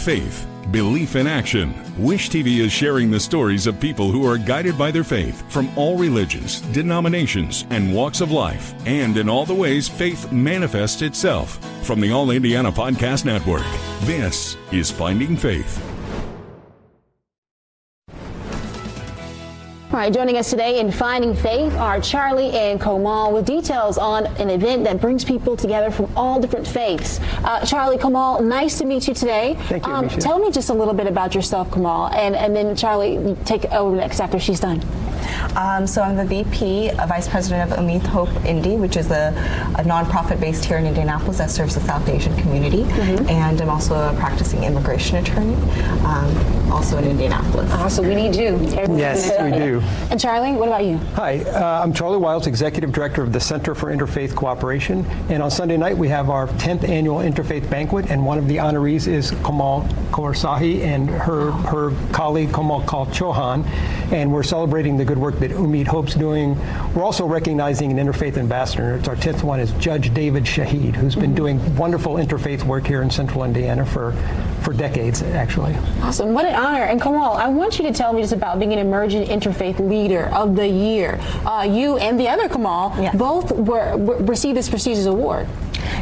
Faith, Belief in Action. Wish TV is sharing the stories of people who are guided by their faith from all religions, denominations, and walks of life, and in all the ways faith manifests itself. From the All Indiana Podcast Network, this is Finding Faith. All right, joining us today in Finding Faith are Charlie and Komal with details on an event that brings people together from all different faiths. Charlie, Komal, nice to meet you today. Thank you, Misha. Tell me just a little bit about yourself, Komal, and then Charlie, take over next after she's done. So I'm the VP, Vice President of Umid Hope Indy, which is a nonprofit based here in Indianapolis that serves the South Asian community. And I'm also a practicing immigration attorney, also in Indianapolis. Awesome, we need you. Yes, we do. And Charlie, what about you? Hi, I'm Charlie Wilds, Executive Director of the Center for Interfaith Cooperation. And on Sunday night, we have our 10th annual Interfaith Banquet, and one of the honorees is Komal Kaursahi and her colleague Komal Kal Chauhan. And we're celebrating the good work that Umid Hope's doing. We're also recognizing an interfaith ambassador. It's our 10th one is Judge David Shahid, who's been doing wonderful interfaith work here in Central Indiana for decades, actually. Awesome, what an honor. And Komal, I want you to tell me just about being an emerging interfaith leader of the year. You and the other Komal both received this prestigious award.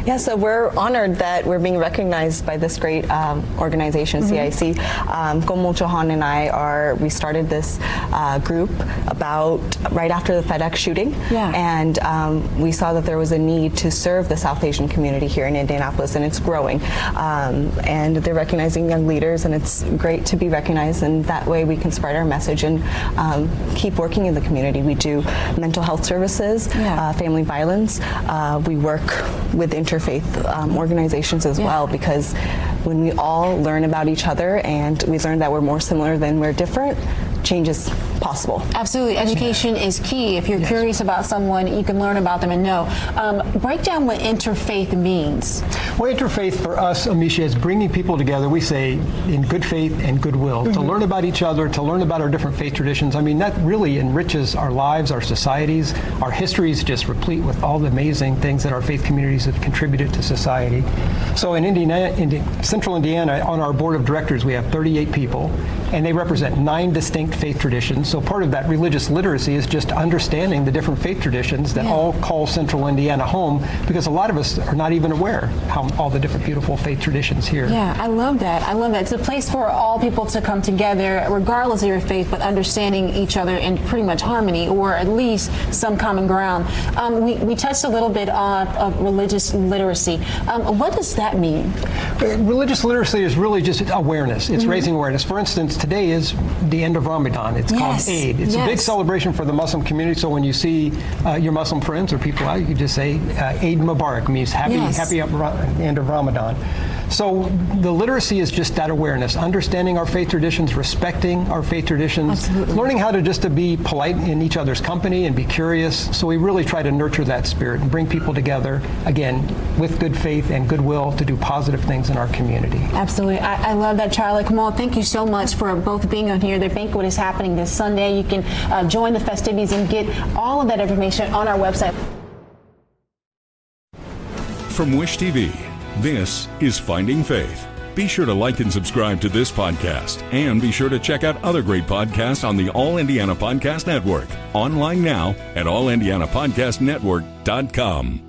Yeah, so we're honored that we're being recognized by this great organization, CIC. Komal Chauhan and we started this group about right after the FedEx shooting. And we saw that there was a need to serve the South Asian community here in Indianapolis, and it's growing. And they're recognizing young leaders, and it's great to be recognized, and that way we can spread our message and keep working in the community. We do mental health services, family violence. We work with interfaith organizations as well, because when we all learn about each other and we learn that we're more similar than we're different, change is possible. Absolutely. Education is key. If you're curious about someone, you can learn about them and know. Break down what interfaith means. Well, interfaith for us, Amisha, is bringing people together, we say, in good faith and goodwill, to learn about each other, to learn about our different faith traditions. I mean, that really enriches our lives, our societies. Our history is just replete with all the amazing things that our faith communities have contributed to society. So in Central Indiana, on our board of directors, we have 38 people, and they represent 9 distinct faith traditions. So part of that religious literacy is just understanding the different faith traditions that all call Central Indiana home, because a lot of us are not even aware how all the different beautiful faith traditions here. Yeah, I love that. I love that. It's a place for all people to come together, regardless of your faith, but understanding each other in pretty much harmony, or at least some common ground. We touched a little bit on religious literacy. What does that mean? Religious literacy is really just awareness. It's raising awareness. For instance, today is the end of Ramadan. It's called Eid. It's a big celebration for the Muslim community. So when you see your Muslim friends or people out, you can just say Eid Mubarak, means happy end of Ramadan. So the literacy is just that awareness, understanding our faith traditions, respecting our faith traditions, learning how to be polite in each other's company and be curious. So we really try to nurture that spirit and bring people together, again, with good faith and goodwill to do positive things in our community. Absolutely. I love that, Charlie. Komal, thank you so much for both being on here. The banquet is happening this Sunday. You can join the festivities and get all of that information on our website. From Wish TV, this is Finding Faith. Be sure to like and subscribe to this podcast, and be sure to check out other great podcasts on the All Indiana Podcast Network. Online now at allindianapodcastnetwork.com.